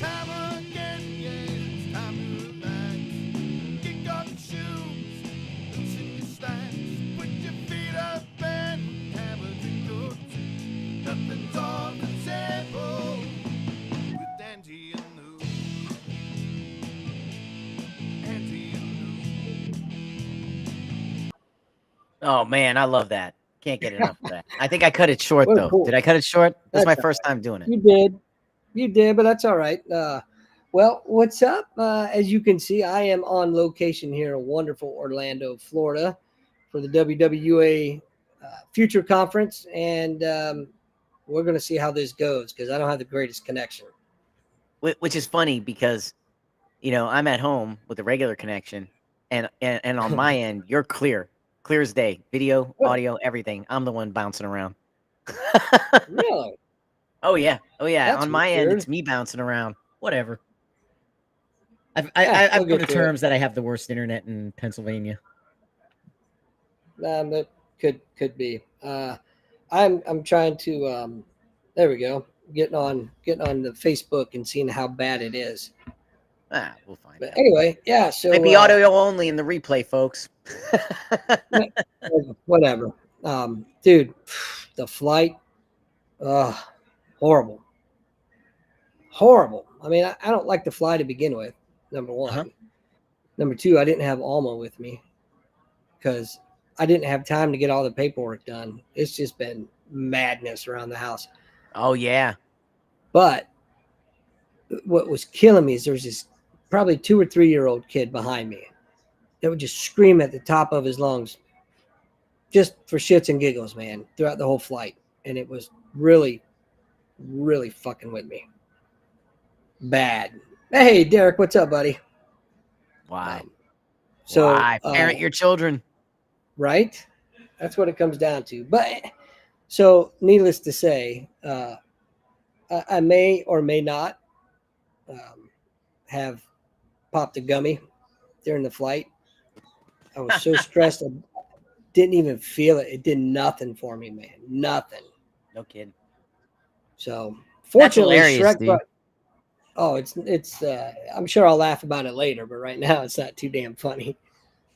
time again, yeah, it's time to relax. Kick off your shoes, loosen your slacks, put your feet up and have a drink or two. Nothing's on the table with Angie and Lou. Angie and Lou. Oh man, I love that. Can't get enough of that. I think I cut it short Well, though. cool. Did I cut it short? This is That's my all first right. time doing it. You did, but that's all right. Well, what's up? As you can see, I am on location here in wonderful Orlando, Florida, for the WWA Future Conference, and we're going to see how this goes because I don't have the greatest connection. Which is funny because I'm at home with a regular connection, and on my end, you're clear as day, video, Really? audio, everything. I'm the one bouncing around. Really? Oh yeah, oh yeah. That's On my end, weird. it's me bouncing around. Whatever. We'll I've come get to through it. terms that I have the worst internet in Pennsylvania. That could be. I'm trying to. There we go. Getting on the Facebook and seeing how bad it is. We'll find But out. anyway, yeah. Might So be audio only in the replay, folks. whatever. Dude, the flight, horrible, horrible. I mean, I don't like to fly to begin with. Number Uh-huh. one. Number two, I didn't have Alma with me because I didn't have time to get all the paperwork done. It's just been madness around the house. Oh yeah. But what was killing me is there was this probably 2 or 3 year old kid behind me that would just scream at the top of his lungs just for shits and giggles, man, throughout the whole flight. And it was really, really fucking with me. Bad. Hey, Derek, what's up, buddy? Why? So, Why? Parent your children. right? That's what it comes down to. But so, needless to say, I may or may not have popped a gummy during the flight. I was so stressed, I didn't even feel it. It did nothing for me, man. Nothing. No kidding. So, That's fortunately, hilarious, Shrek dude. brought. Oh, it's. I'm sure I'll laugh about it later, but right now it's not too damn funny.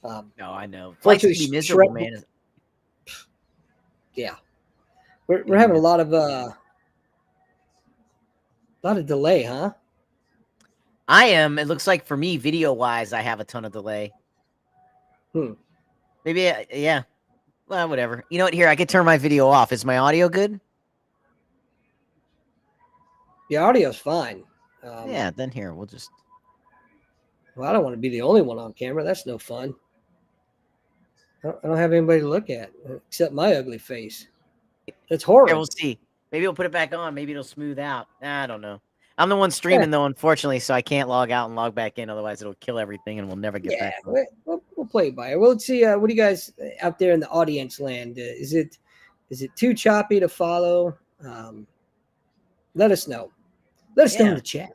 No, I know. Flights Fortunately, can be miserable, Shrek. man. Yeah, we're Can be having a miserable. lot of delay, huh? I am. It looks like for me, video wise, I have a ton of delay. Hmm. Maybe, yeah. Well, whatever. You know what? Here, I could turn my video off. Is my audio good? The audio's fine. Yeah. Then here, we'll just. Well, I don't want to be the only one on camera. That's no fun. I don't have anybody to look at except my ugly face. That's Here, horrid. we'll see. Maybe we'll put it back on. Maybe it'll smooth out. I don't know. I'm the one streaming though, unfortunately, so I can't log out and log back in. Otherwise, it'll kill everything, and we'll never get Yeah, back on. we'll play it by ear. Well, let's see. What do you guys out there in the audience land? Is it too choppy to follow? Let us know. Let us know in Yeah. the chat.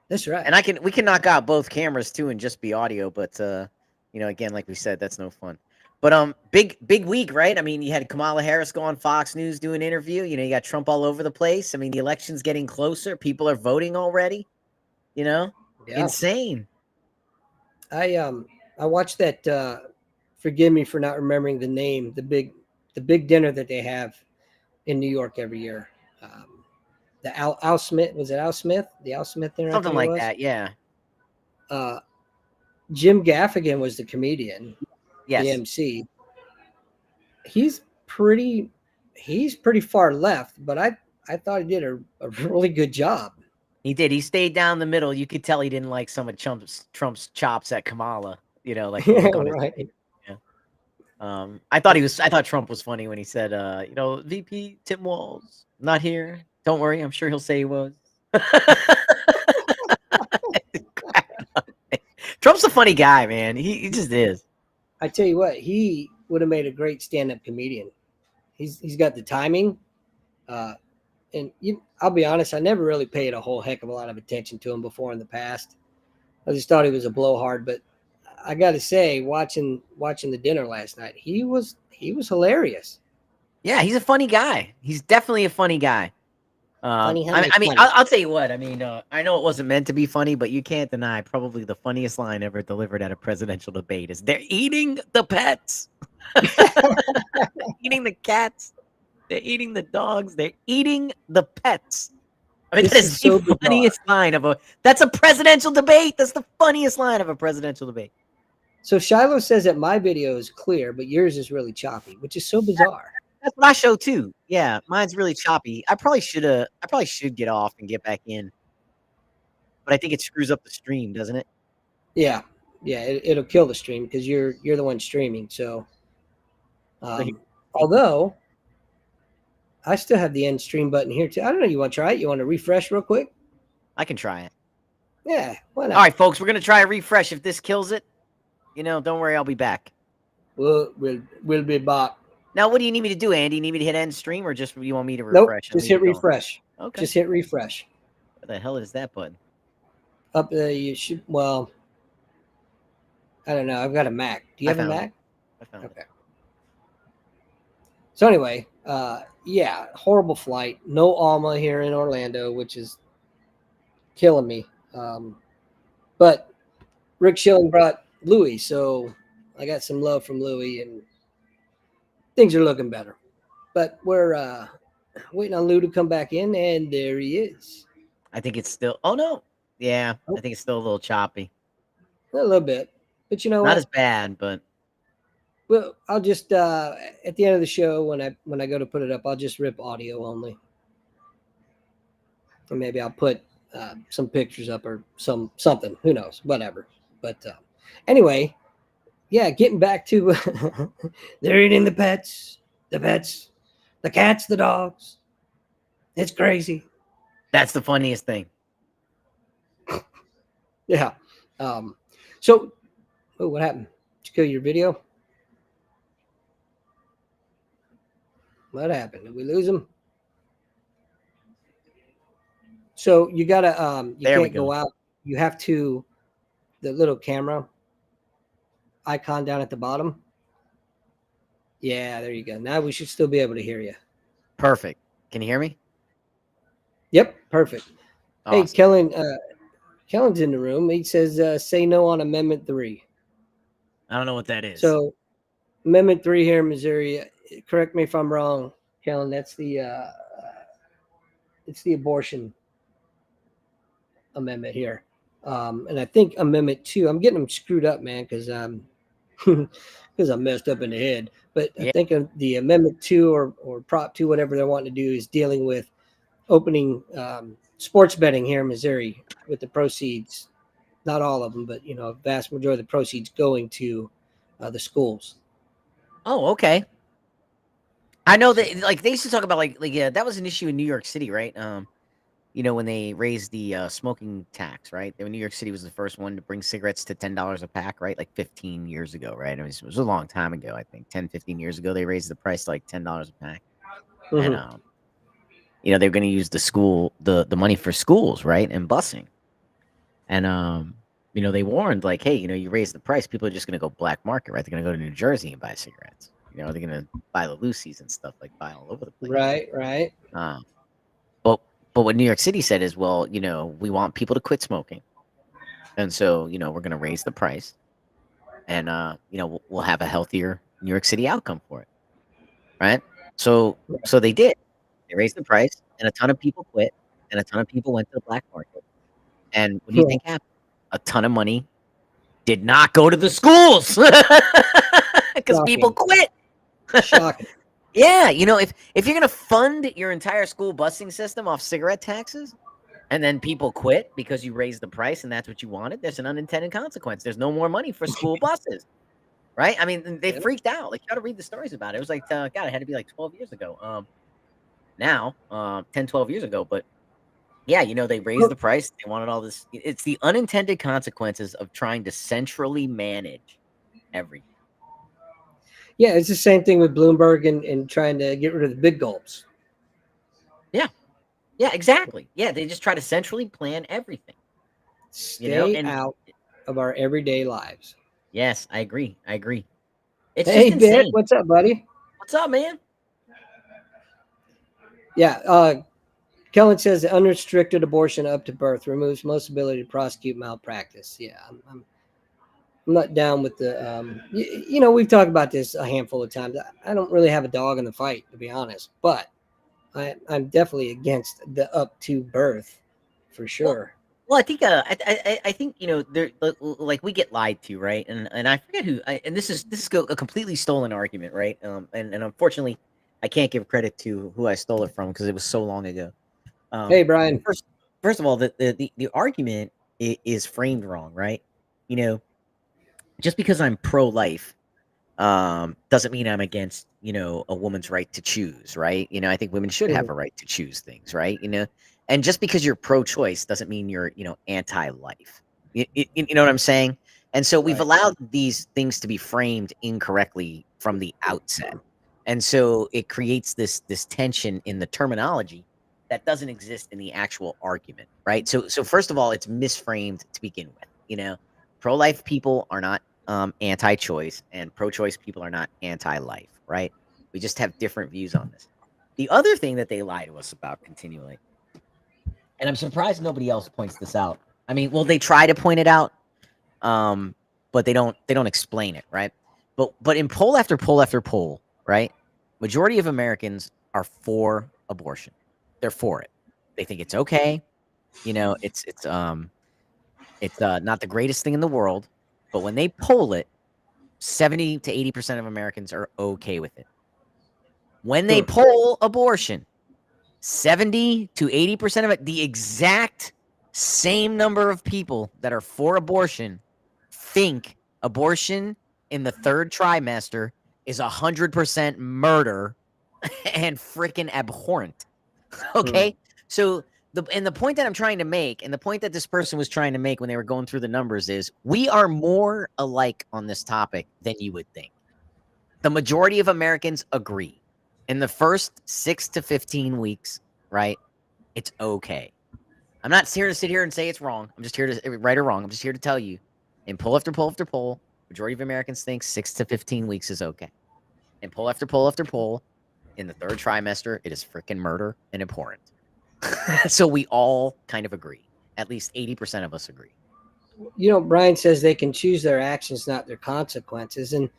That's right. And we can knock out both cameras too and just be audio, but again, like we said, that's no fun. But big week, right? I mean, you had Kamala Harris go on Fox News do an interview. You got Trump all over the place. I mean, the election's getting closer. People are voting already. Yeah. Insane. I watched that. Forgive me for not remembering the name. The big dinner that they have in New York every year. The Al Smith, was it Al Smith? The Al Smith dinner, Something I think like it was. that, yeah. Jim Gaffigan was the comedian, the Yes. MC. He's pretty far left, but I thought he did a really good job. He did. He stayed down the middle. You could tell he didn't like some of Trump's chops at Kamala. Like the look on his Right. face. Yeah. I thought Trump was funny when he said, VP Tim Walz not here. Don't worry, I'm sure he'll say he was. Trump's a funny guy, man. He just is. I tell you what, he would have made a great stand-up comedian. He's got the timing, and I'll be honest, I never really paid a whole heck of a lot of attention to him before in the past. I just thought he was a blowhard, but I got to say, watching the dinner last night, he was hilarious. Yeah, he's a funny guy. He's definitely a funny guy. Funny how I makes mean, money. I'll tell you what. I mean, I know it wasn't meant to be funny, but you can't deny probably the funniest line ever delivered at a presidential debate is they're eating the pets, eating the cats, they're eating the dogs, they're eating the pets. I mean, that This is is the so bizarre. funniest line of a. That's a presidential debate. That's the funniest line of a presidential debate. So Shiloh says that my video is clear, but yours is really choppy, which is so bizarre. That's what I show too. Yeah, mine's really choppy. I probably should. I probably should get off and get back in, but I think it screws up the stream, doesn't it? Yeah, yeah, it'll kill the stream because you're the one streaming. So, So here, take it. although I still have the end stream button here too. I don't know. You want to try it? You want to refresh real quick? I can try it. Yeah, why not? All right, folks, we're gonna try a refresh. If this kills it, don't worry, I'll be back. We'll be back. Now, what do you need me to do, Andy? You need me to hit end stream, or just you want me to Nope, refresh? and just leave hit it going? refresh. Okay. Just hit refresh. What the hell is that button? Up there, you should. Well, I don't know. I've got a Mac. Do you have a Mac? I found it. Okay. So anyway, yeah, horrible flight. No Alma here in Orlando, which is killing me. But Rick Schilling brought Louis, so I got some love from Louis, and things are looking better. But we're waiting on Lou to come back in, and there he is. I think it's still. Oh no. Yeah, Oh. I think it's still a little choppy. A little bit, but you know Not what? as bad, but Well, I'll just at the end of the show when I go to put it up, I'll just rip audio only, or maybe I'll put some pictures up or something. Who knows? Whatever. But anyway, yeah, getting back to they're eating the pets, the cats, the dogs. It's crazy. that's the funniest thing. Yeah. So, oh, what happened? Did you kill your video? What happened? Did we lose him? So you gotta you There we can't go go. out. You have to the little camera icon down at the bottom. Yeah, there you go. Now we should still be able to hear you. Perfect. Can you hear me? Yep, perfect. Hey, Awesome. Kellen's in the room. He says say no on Amendment 3. I don't know what that is. So Amendment 3 here in Missouri, correct me if I'm wrong, Kellen, that's it's the abortion amendment here. And I think Amendment 2, I'm getting them screwed up, man, because I'm messed up in the head. But I think the Amendment 2 or Prop 2, whatever they're wanting to do, is dealing with opening sports betting here in Missouri with the proceeds, not all of them, but a vast majority of the proceeds going to the schools. Oh, okay. I know that they used to talk about yeah, that was an issue in New York City, right? When they raised the smoking tax, right? New York City was the first one to bring cigarettes to $10 a pack, right? Like 15 years ago, right? It was a long time ago, I think 10, 15 years ago. They raised the price to like $10 a pack. Mm-hmm. And they're going to use the money for schools, right? And busing. And they warned like, hey, you raise the price, people are just going to go black market, right? They're going to go to New Jersey and buy cigarettes. They're going to buy the Lucy's and stuff, like buy all over the place. Right. But what New York City said is, well, we want people to quit smoking. And so, we're going to raise the price and, we'll have a healthier New York City outcome for it. Right. So they did. They raised the price and a ton of people quit and a ton of people went to the black market. And what do you think happened? A ton of money did not go to the schools because people quit. Shocking. Yeah, if you're gonna fund your entire school busing system off cigarette taxes, and then people quit because you raised the price and that's what you wanted, there's an unintended consequence. There's no more money for school buses, right? I mean, they freaked out. Like, you got to read the stories about it. It was like, God, it had to be like 12 years ago. Now, 10, 12 years ago, but yeah, they raised the price. They wanted all this. It's the unintended consequences of trying to centrally manage everything. Yeah, it's the same thing with Bloomberg and trying to get rid of the big gulps. Yeah, exactly. Yeah, they just try to centrally plan everything. Stay out of our everyday lives. Yes, I agree. It's hey, just insane. Bit, what's up, buddy? What's up, man? Yeah, Kellen says the unrestricted abortion up to birth removes most ability to prosecute malpractice. Yeah, I'm not down with the. We've talked about this a handful of times. I don't really have a dog in the fight, to be honest, but I'm definitely against the up to birth, for sure. Well, I think I think there like we get lied to, right? And I forget who. And this is a completely stolen argument, right? And unfortunately, I can't give credit to who I stole it from because it was so long ago. Hey, Brian. First of all, the argument is framed wrong, right? You know, just because I'm pro life doesn't mean I'm against a woman's right to choose, right? I think women should have a right to choose things, right? And just because you're pro-choice doesn't mean you're anti-life. You know what I'm saying? And so we've Right. allowed these things to be framed incorrectly from the outset, and so it creates this tension in the terminology that doesn't exist in the actual argument, right? So first of all, it's misframed to begin with. Pro-life people are not anti-choice, and pro-choice people are not anti-life, right? We just have different views on this. The other thing that they lie to us about continually, and I'm surprised nobody else points this out. I mean, well, they try to point it out, but they don't explain it, right? But in poll after poll after poll, right? Majority of Americans are for abortion. They're for it. They think it's okay. It's not the greatest thing in the world, but when they poll it, 70 to 80% of Americans are okay with it. When they poll abortion, 70 to 80% of it, the exact same number of people that are for abortion think abortion in the third trimester is 100% murder and freaking abhorrent. Okay? So the point that I'm trying to make, and the point that this person was trying to make when they were going through the numbers, is we are more alike on this topic than you would think. The majority of Americans agree. In the first 6 to 15 weeks, right? It's okay. I'm not here to sit here and say it's wrong. I'm just here to right or wrong. I'm just here to tell you, in poll after poll after poll, majority of Americans think 6 to 15 weeks is okay. In poll after poll after poll, in the third trimester, it is freaking murder and abhorrent. So we all kind of agree. At least 80% of us agree. Brian says they can choose their actions, not their consequences. And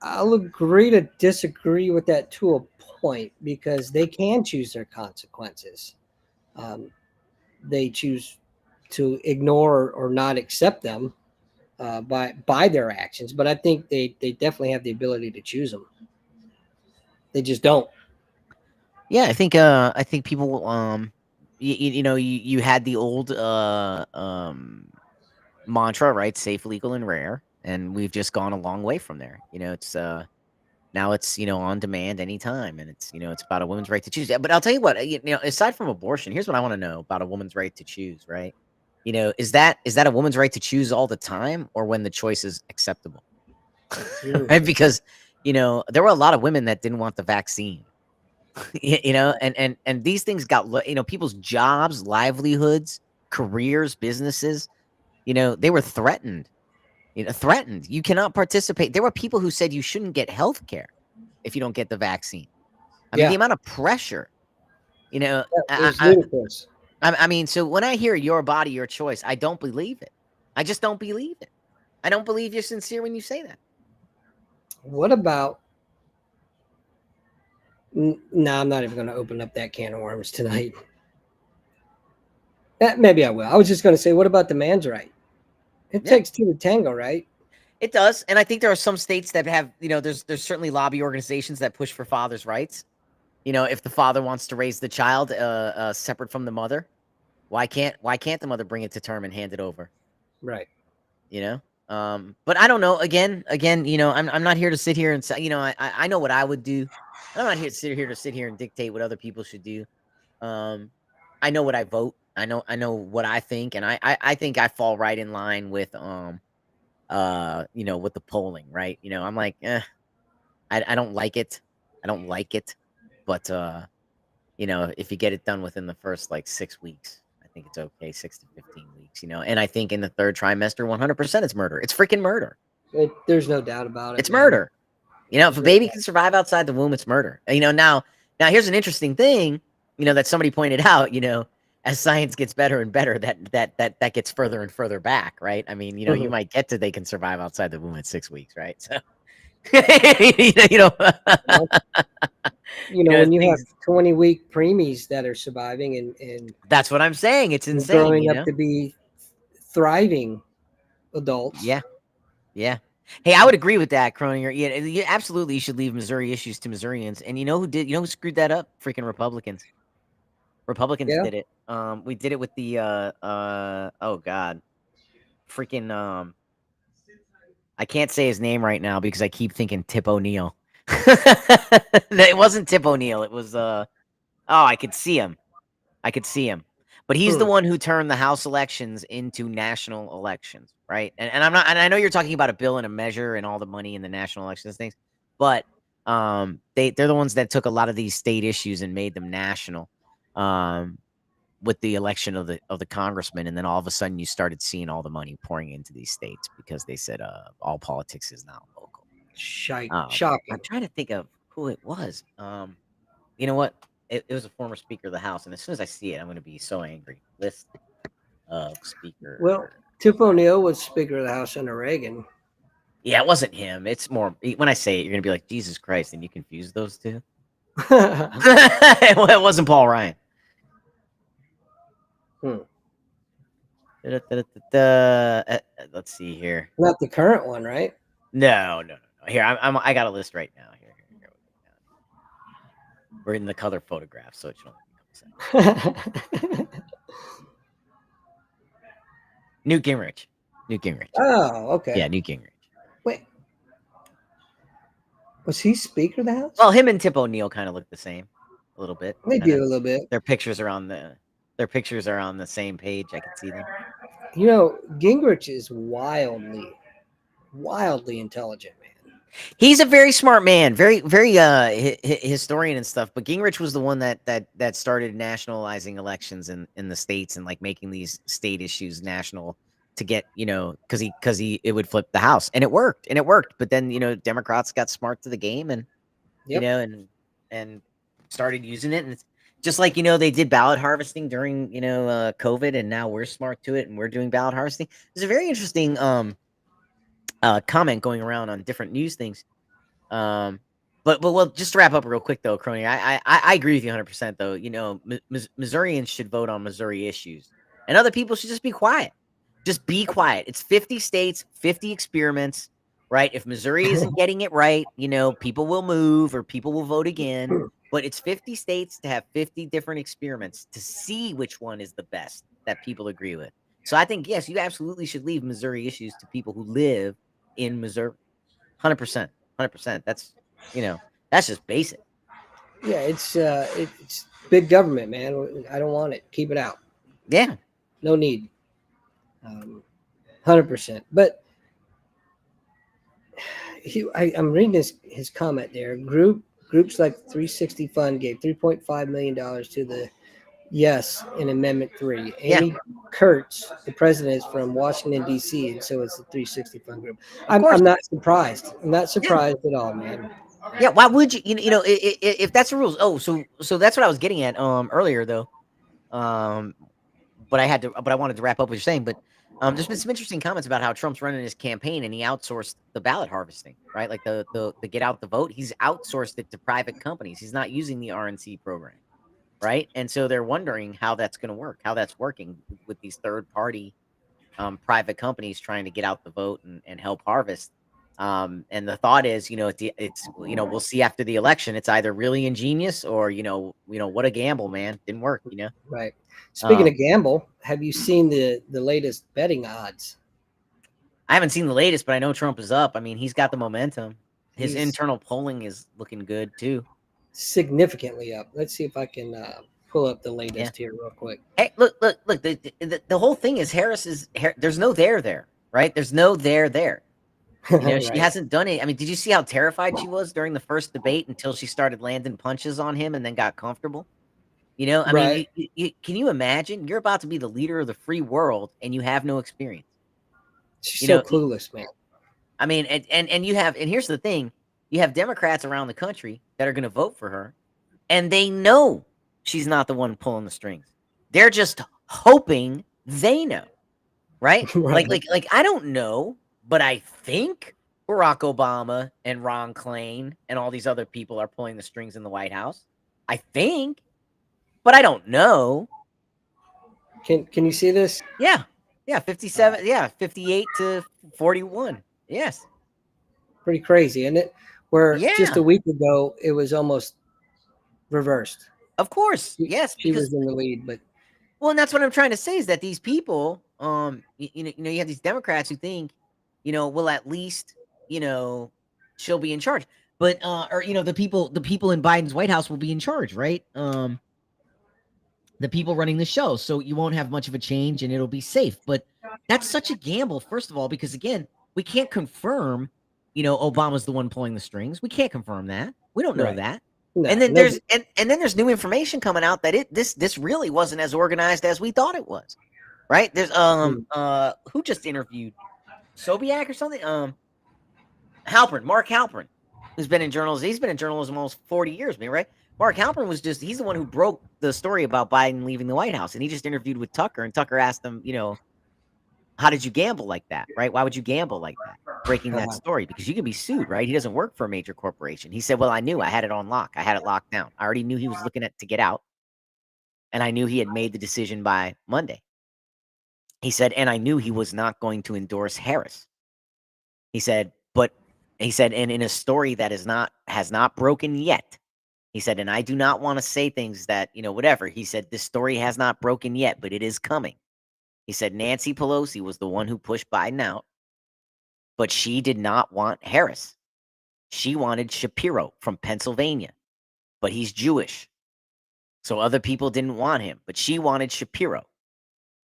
I'll agree to disagree with that to a point, because they can choose their consequences. They choose to ignore or not accept them by their actions. But I think they definitely have the ability to choose them. They just don't. Yeah, I think people you had the old mantra, right? Safe, legal, and rare, and we've just gone a long way from there. It's now it's on demand anytime, and it's about a woman's right to choose. But I'll tell you what, aside from abortion, here's what I want to know about a woman's right to choose, right? Is that a woman's right to choose all the time, or when the choice is acceptable? Right? Because there were a lot of women that didn't want the vaccine. And these things got people's jobs, livelihoods, careers, businesses, they were threatened. Threatened. You cannot participate. There were people who said you shouldn't get health care if you don't get the vaccine. I mean, the amount of pressure, It's ludicrous. I mean, so when I hear your body, your choice, I don't believe it. I just don't believe it. I don't believe you're sincere when you say that. What about? No, I'm not even going to open up that can of worms tonight. Maybe I will. I was just going to say, what about the man's right? It takes two to tango, right? It does, and I think there are some states that have, there's certainly lobby organizations that push for fathers' rights. If the father wants to raise the child separate from the mother, why can't the mother bring it to term and hand it over? Right. But I don't know. Again, I'm not here to sit here and say, I know what I would do. I'm not here to sit here and dictate what other people should do. I know what I vote. I know what I think, and I think I fall right in line with with the polling, right? I'm like, I don't like it. I don't like it, but if you get it done within the first like 6 weeks, I think it's okay. 6 to 15 weeks, and I think in the third trimester, 100% it's murder. It's freaking murder. There's no doubt about it. It's murder. If a baby can survive outside the womb, it's murder. Now here's an interesting thing. that somebody pointed out, as science gets better and better, that gets further and further back, right? I mean, you Mhm. might get to they can survive outside the womb at 6 weeks, right? So, you know, Well, as when you have things. 20-week preemies that are surviving and That's what I'm saying. It's insane, growing up to be thriving adults. Yeah, yeah. Hey, I would agree with that, Croninger. Yeah, absolutely. You should leave Missouri issues to Missourians. And you know who did? You know who screwed that up? Freaking Republicans. Republicans Yeah. did it. We did it with the oh god, freaking I can't say his name right now because I keep thinking Tip O'Neill. It wasn't Tip O'Neill. It was oh, I could see him. I could see him. But he's the Hmm. one who turned the House elections into national elections, right? And I'm not, and I know you're talking about a bill and a measure and all the money in the national elections things, but they're the ones that took a lot of these state issues and made them national. Um with the election of the congressman, and then all of a sudden you started seeing all the money pouring into these states because they said all politics is now local. I'm Shocking. trying to think of who it was. You know what? It was a former Speaker of the House, and as soon as I see it, I'm going to be so angry. List of Well, Speaker. Tip O'Neill was Speaker of the House under Reagan. Yeah, it wasn't him. It's more when I say it, you're going to be like, Jesus Christ, and you confuse those two. Hmm. It wasn't Paul Ryan. Let's see here. Not the current one, right? No. Here, I got a list right now. Here. We're in the color photograph, so it should only be a couple seconds. Newt Gingrich. Oh, okay. Yeah, Newt Gingrich. Wait, was he Speaker of the House? Well, him and Tip O'Neill kind of look the same, a little bit. They Kinda, do a little bit. their pictures are on the same page. I can see them. Gingrich is wildly intelligent, man. He's a very smart man, very historian and stuff. But Gingrich was the one that started nationalizing elections in the states and like making these state issues national to get because he it would flip the House, and it worked. But then Democrats got smart to the game and Yep. and started using it, and it's just like they did ballot harvesting during COVID, and now we're smart to it and we're doing ballot harvesting. There's a very interesting comment going around on different news things. But well, just to wrap up real quick though, Crony, I agree with you 100%. Though Missourians should vote on Missouri issues, and other people should just be quiet. Just be quiet. It's 50 states, 50 experiments, right? If Missouri isn't getting it right, people will move or people will vote again. But it's 50 states to have 50 different experiments to see which one is the best that people agree with. So I think yes, you absolutely should leave Missouri issues to people who live in Missouri. 100%. 100%. That's just basic. Yeah, it's big government, man. I don't want it. Keep it out. Yeah. No need. 100%. But I'm reading his comment there. Groups like 360 Fund gave $3.5 million to the yes in Amendment 3. Yeah. Amy Kurtz, the president, is from Washington, D.C., and so is the 360 Fund group. I'm not surprised. I'm not surprised at all, man. Yeah, why would you? If that's the rules. Oh, so that's what I was getting at earlier though. But I wanted to wrap up what you're saying. But there's been some interesting comments about how Trump's running his campaign and he outsourced the ballot harvesting, right? Like the get out the vote. He's outsourced it to private companies. He's not using the RNC program, right? And so they're wondering how that's going to work, how that's working with these third party private companies trying to get out the vote and help harvest. And the thought is, it's we'll see after the election. It's either really ingenious or what a gamble, man. Didn't work. Right. Speaking of gamble, have you seen the latest betting odds? I haven't seen the latest, but I know Trump is up. I mean, he's got the momentum. His He's internal polling is looking good too. significantly up. Let's see if I can pull up the latest here real quick. Hey, look. The whole thing is there's no there, right? There's no there. She Right. hasn't done it. I mean, did you see how terrified she was during the first debate until she started landing punches on him and then got comfortable? I Right. mean, can you imagine? You're about to be the leader of the free world and you have no experience. She's so clueless, man. I mean, and you have, and here's the thing: you have Democrats around the country that are going to vote for her, and they know she's not the one pulling the strings. They're just hoping they know, right? Right. Like I don't know, but I think Barack Obama and Ron Klain and all these other people are pulling the strings in the White House. I think, but I don't know. Can you see this? Yeah. Yeah, 57. Yeah, 58 to 41. Yes. Pretty crazy, isn't it? Where just Yeah. a week ago it was almost reversed. Of course. She, Yes, she because was in the lead, but well, and that's what I'm trying to say is that these people, you have these Democrats who think, well, at least, she'll be in charge. But or the people in Biden's White House will be in charge, right? The people running the show. So you won't have much of a change and it'll be safe. But that's such a gamble, first of all, because again, we can't confirm, Obama's the one pulling the strings. We can't confirm that. We don't know right. that. No, And then nobody. there's new information coming out that this really wasn't as organized as we thought it was. Right? There's who just interviewed Sobiak or something? Mark Halpern, who's been in journalism. He's been in journalism almost 40 years, man, right? Mark Halpern he's the one who broke the story about Biden leaving the White House. And he just interviewed with Tucker, and Tucker asked him, how did you gamble like that? Right? Why would you gamble like that? Breaking that story, because you can be sued, right? He doesn't work for a major corporation. He said, well, I knew I had it on lock. I had it locked down. I already knew he was looking to get out. And I knew he had made the decision by Monday. He said, and I knew he was not going to endorse Harris. He said, and in a story that has not broken yet, he said, and I do not want to say things that, whatever. He said, this story has not broken yet, but it is coming. He said, Nancy Pelosi was the one who pushed Biden out, but she did not want Harris. She wanted Shapiro from Pennsylvania, but he's Jewish. So other people didn't want him, but she wanted Shapiro.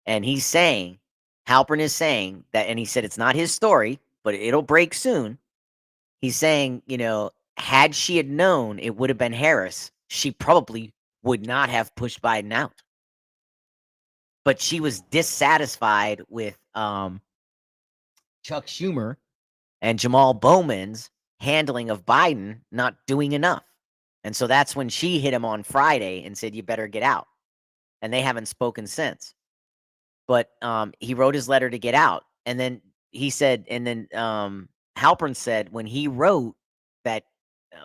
And he's saying, Halpern is saying that, and he said it's not his story, but it'll break soon. He's saying, had she had known it would have been Harris, she probably would not have pushed Biden out. But she was dissatisfied with Chuck Schumer and Jamal Bowman's handling of Biden not doing enough. And so that's when she hit him on Friday and said, you better get out. And they haven't spoken since. But he wrote his letter to get out. And then he said, Halpern said when he wrote that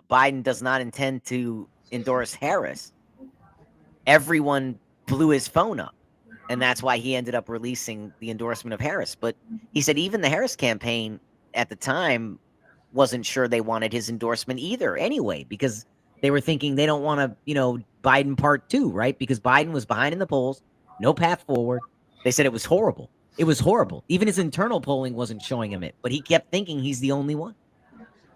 Biden does not intend to endorse Harris, everyone blew his phone up. And that's why he ended up releasing the endorsement of Harris. But he said even the Harris campaign at the time wasn't sure they wanted his endorsement either anyway, because they were thinking they don't want to, Biden part 2, right? Because Biden was behind in the polls, no path forward. They said it was horrible. It was horrible. Even his internal polling wasn't showing him it, but he kept thinking he's the only one.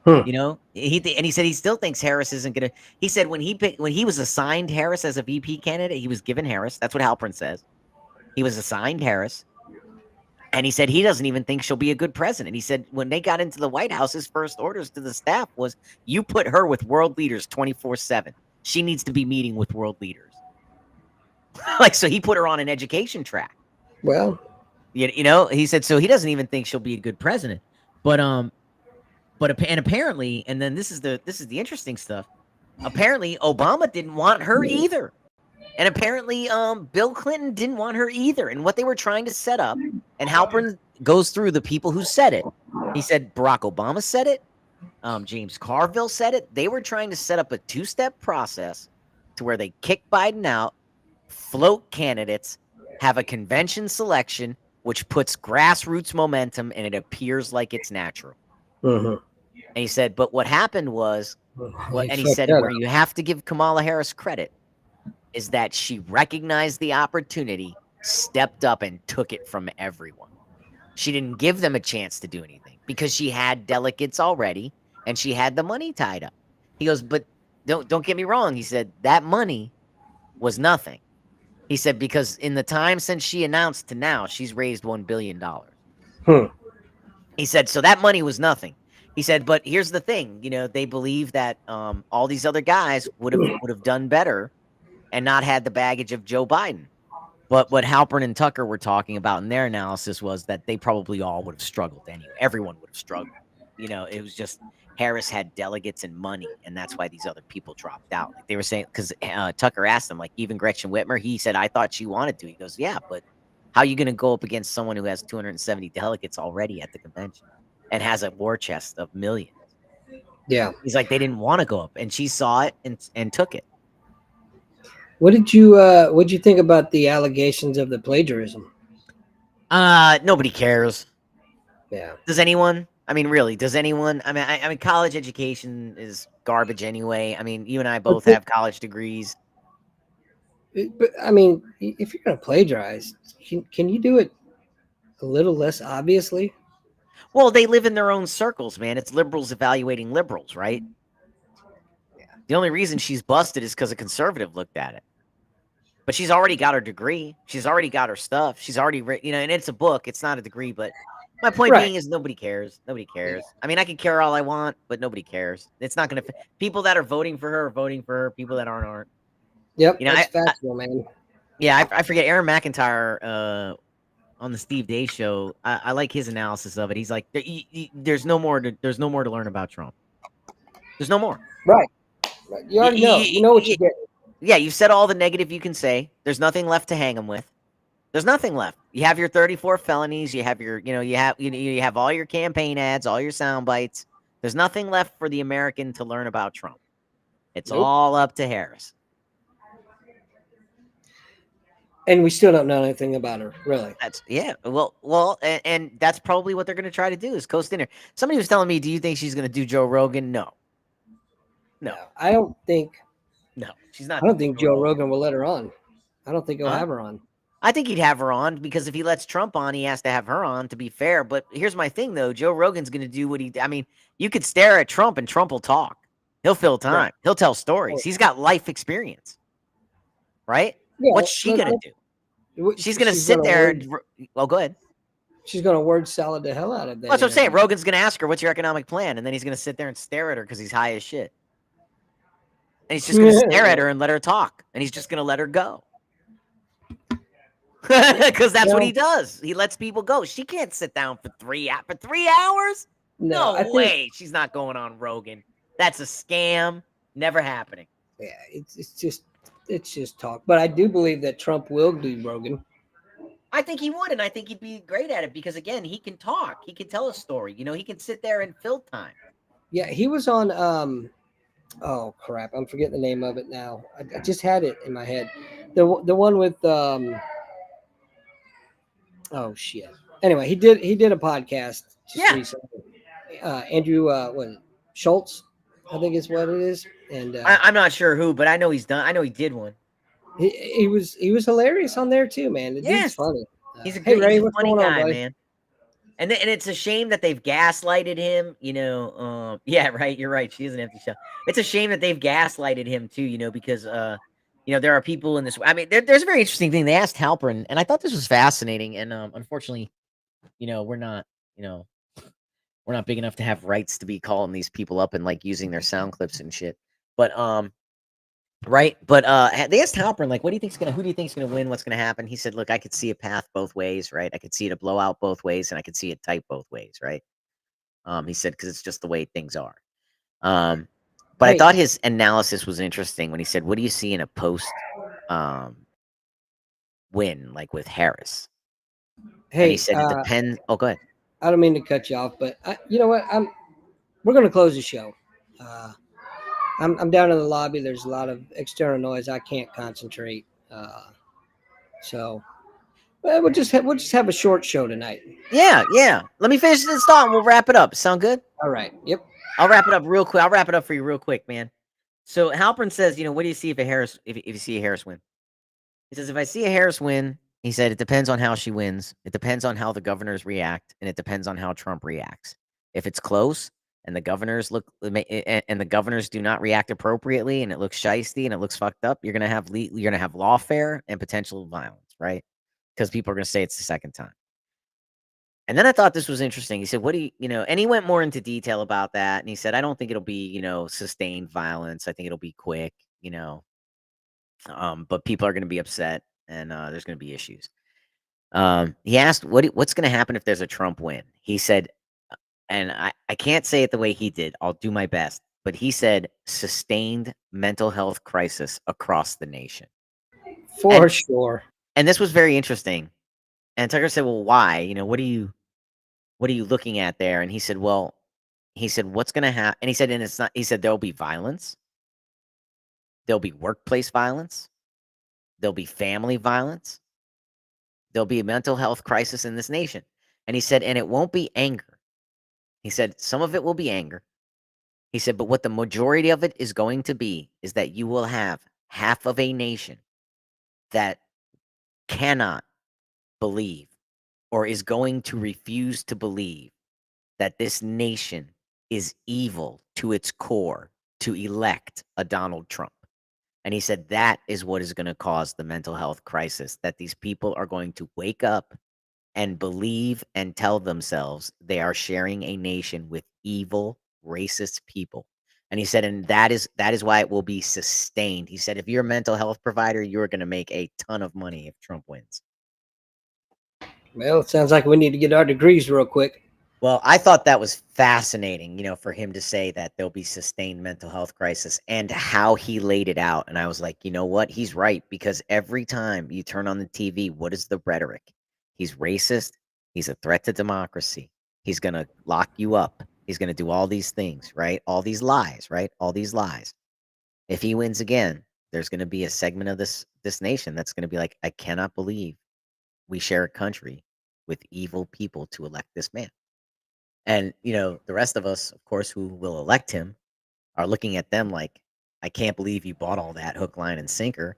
And he said he still thinks Harris isn't going to. He said when he was assigned Harris as a VP candidate, he was given Harris. That's what Halpern says. He was assigned Harris. And he said he doesn't even think she'll be a good president. He said when they got into the White House, his first orders to the staff was, you put her with world leaders 24/7. She needs to be meeting with world leaders. So he put her on an education track. Well, he said, so he doesn't even think she'll be a good president. But apparently, and then this is the interesting stuff. Apparently, Obama didn't want her either. And apparently, Bill Clinton didn't want her either. And what they were trying to set up, and Halpern goes through the people who said it. He said Barack Obama said it. James Carville said it. They were trying to set up a 2-step process to where they kick Biden out, float candidates, have a convention selection, which puts grassroots momentum, and it appears like it's natural. And he said, but what happened was, and he said, where you have to give Kamala Harris credit, is that she recognized the opportunity, stepped up, and took it from everyone. She didn't give them a chance to do anything because she had delegates already and she had the money tied up. He goes, but don't get me wrong. He said that money was nothing. He said, because in the time since she announced to now, she's raised $1 billion. He said, so that money was nothing. He said, but here's the thing, they believe that all these other guys would have done better and not had the baggage of Joe Biden. But what Halpern and Tucker were talking about in their analysis was that they probably all would have struggled anyway. Everyone would have struggled. It was just, Harris had delegates and money, and that's why these other people dropped out. Like they were saying, because Tucker asked him, like even Gretchen Whitmer, he said, I thought she wanted to. He goes, yeah, but how are you going to go up against someone who has 270 delegates already at the convention and has a war chest of millions? Yeah. He's like, they didn't want to go up, and she saw it and took it. What did you think about the allegations of the plagiarism? Nobody cares. Yeah. Does anyone? I mean, really, does anyone? I mean, college education is garbage anyway. I mean, you and I both have college degrees. But I mean, if you're gonna plagiarize, can you do it a little less obviously? Well, they live in their own circles, man. It's liberals evaluating liberals, right? Yeah. The only reason she's busted is because a conservative looked at it. But she's already got her degree. She's already got her stuff. She's already written, and it's a book. It's not a degree, but my point Right. being is nobody cares. Nobody cares. I mean, I can care all I want, but nobody cares. It's not going to. People that are voting for her are voting for her. People that aren't. Yep, You know, that's factual, man. yeah, I forget Aaron McIntyre on the Steve Day show. I like his analysis of it. He's like, there's no more to learn about Trump. There's no more. Right. You already know. You know what you get. Yeah, you've said all the negative you can say. There's nothing left to hang him with. There's nothing left. You have your 34 felonies. You have your, you have all your campaign ads, all your sound bites. There's nothing left for the American to learn about Trump. It's Nope. all up to Harris. And we still don't know anything about her, really. That's well, and that's probably what they're going to try to do is coast in her. Somebody was telling me, do you think she's going to do Joe Rogan? No, I don't think. no, she's not. I don't think Joe Rogan will let her on. I don't think he'll Huh? have her on. I think he'd have her on because if he lets Trump on, he has to have her on to be fair. But here's my thing, though. Joe Rogan's going to do what he. I mean, you could stare at Trump and Trump will talk. He'll fill time. Right. He'll tell stories. He's got life experience, right? Yeah, What's she going to do? She's going to sit there and. Well, go ahead. She's going to word salad the hell out of that. That's what I'm saying. Rogan's going to ask her, "What's your economic plan?" And then he's going to sit there and stare at her because he's high as shit. And he's just going to stare at her and let her talk. And he's just going to let her go. Because that's what he does. He lets people go. She can't sit down for 3 hours. No way. She's not going on Rogan. That's a scam. Never happening. Yeah, it's just talk. But I do believe that Trump will do Rogan. I think he would, and I think he'd be great at it because again, he can talk. He can tell a story. He can sit there and fill time. Yeah, he was on oh crap, I'm forgetting the name of it now. I just had it in my head. The one with oh shit. Anyway, he did a podcast just recently. Andrew Schultz, I think is what it is. And I'm not sure who, but I know he's done. I know he did one. He was hilarious on there too, man. The dude's funny. He's a hey, great, Ray, he's a what's funny going guy, on, man. And it's a shame that they've gaslighted him. Yeah, right. You're right. She is an empty shell. It's a shame that they've gaslighted him too. Because there are people in this. I mean, there's a very interesting thing. They asked Halpern, and I thought this was fascinating. And unfortunately, we're not big enough to have rights to be calling these people up and like using their sound clips and shit. But right. But they asked Halpern, like, who do you think's gonna win? What's gonna happen? He said, look, I could see a path both ways, right? I could see it a blowout both ways, and I could see it tight both ways, right? He said, because it's just the way things are. But I thought his analysis was interesting when he said, what do you see in a post win, like with Harris? Hey, and he said it depends. Oh, go ahead. I don't mean to cut you off, but you know what? We're gonna close the show. I'm down in the lobby. There's a lot of external noise. I can't concentrate. So we'll just have a short show tonight. Yeah. Let me finish this thought and we'll wrap it up. Sound good? All right. Yep. I'll wrap it up real quick. I'll wrap it up for you real quick, man. So Halpern says, what do you see if you see a Harris win? He says, if I see a Harris win, he said, it depends on how she wins. It depends on how the governors react, and it depends on how Trump reacts. If it's close and the governors do not react appropriately, and it looks shiesty and it looks fucked up, you're gonna have lawfare and potential violence, right? Because people are gonna say it's the second time. And then I thought this was interesting. He said, what do you know? And he went more into detail about that, and he said, I don't think it'll be sustained violence. I think it'll be quick, but people are gonna be upset. And there's going to be issues. He asked, what's going to happen if there's a Trump win? He said, and I can't say it the way he did. I'll do my best. But he said sustained mental health crisis across the nation. For sure. And this was very interesting. And Tucker said, "Well, why? You know, what are you looking at there?" And he said, "Well, he said, what's going to happen?" And he said, and it's not, he said, there'll be violence. There'll be workplace violence. There'll be family violence. There'll be a mental health crisis in this nation. And he said, and it won't be anger. He said, some of it will be anger. He said, but what the majority of it is going to be is that you will have half of a nation that cannot believe or is going to refuse to believe that this nation is evil to its core to elect a Donald Trump. And he said that is what is going to cause the mental health crisis, that these people are going to wake up and believe and tell themselves they are sharing a nation with evil, racist people. And he said, and that is why it will be sustained. He said, if you're a mental health provider, you're going to make a ton of money if Trump wins. Well, it sounds like we need to get our degrees real quick. Well, I thought that was fascinating, you know, for him to say that there'll be sustained mental health crisis and how he laid it out. And I was like, you know what? He's right, because every time you turn on the TV, what is the rhetoric? He's racist. He's a threat to democracy. He's going to lock you up. He's going to do all these things, right? All these lies, right? All these lies. If he wins again, there's going to be a segment of this nation that's going to be like, I cannot believe we share a country with evil people to elect this man. And, you know, the rest of us, of course, who will elect him are looking at them like, I can't believe you bought all that hook, line, and sinker.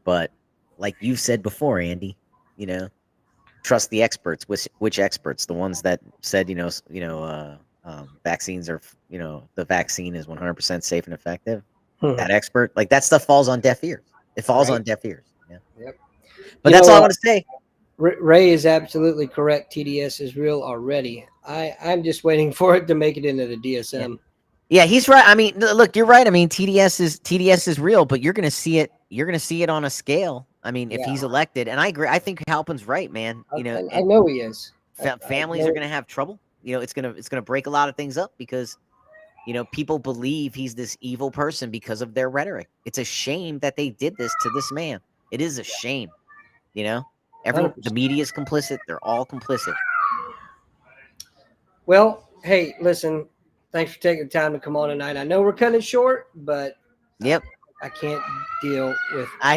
But like you've said before, Andy, you know, trust the experts. Which experts? The ones that said, vaccines are, the vaccine is 100% safe and effective. That expert, like that stuff falls on deaf ears. It falls on deaf ears. Yeah. Yep. But that's all I want to say. Ray is absolutely correct. TDS is real already. I'm just waiting for it to make it into the DSM. Yeah, he's right. I mean, look, you're right. I mean, TDS is real, but you're gonna see it. You're gonna see it on a scale. I mean, if he's elected, and I agree. I think Halpin's right, man. You know, I know he is. Families are gonna have trouble. You know, it's gonna break a lot of things up because, you know, people believe he's this evil person because of their rhetoric. It's a shame that they did this to this man. It is a shame. You know, the media is complicit. They're all complicit. Well, hey, listen. Thanks for taking the time to come on tonight. I know we're cutting it short, but yep, I can't deal with. I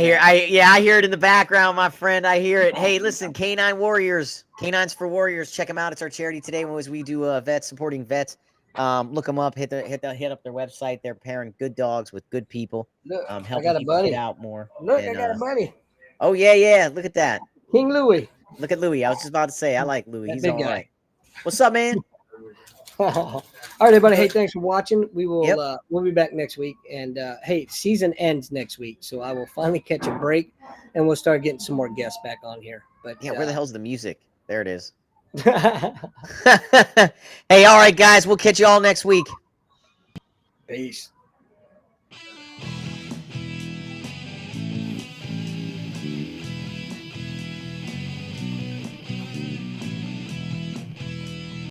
hear it in the background, my friend. I hear it. Hey, listen, Canine Warriors, Canines for Warriors. Check them out. It's our charity today. As we do vets supporting vets. Look them up. Hit up their website. They're pairing good dogs with good people. Look, helping people get out more. Look, I got a buddy. Oh yeah. Look at that, King Louie. Look at Louie. I was just about to say, I like Louie. He's all guy. right. What's up, man? All right, everybody. Hey, thanks for watching. We will we'll be back next week. And hey, season ends next week, so I will finally catch a break, and we'll start getting some more guests back on here. But yeah, where the hell's the music? There it is. Hey, all right, guys. We'll catch you all next week. Peace.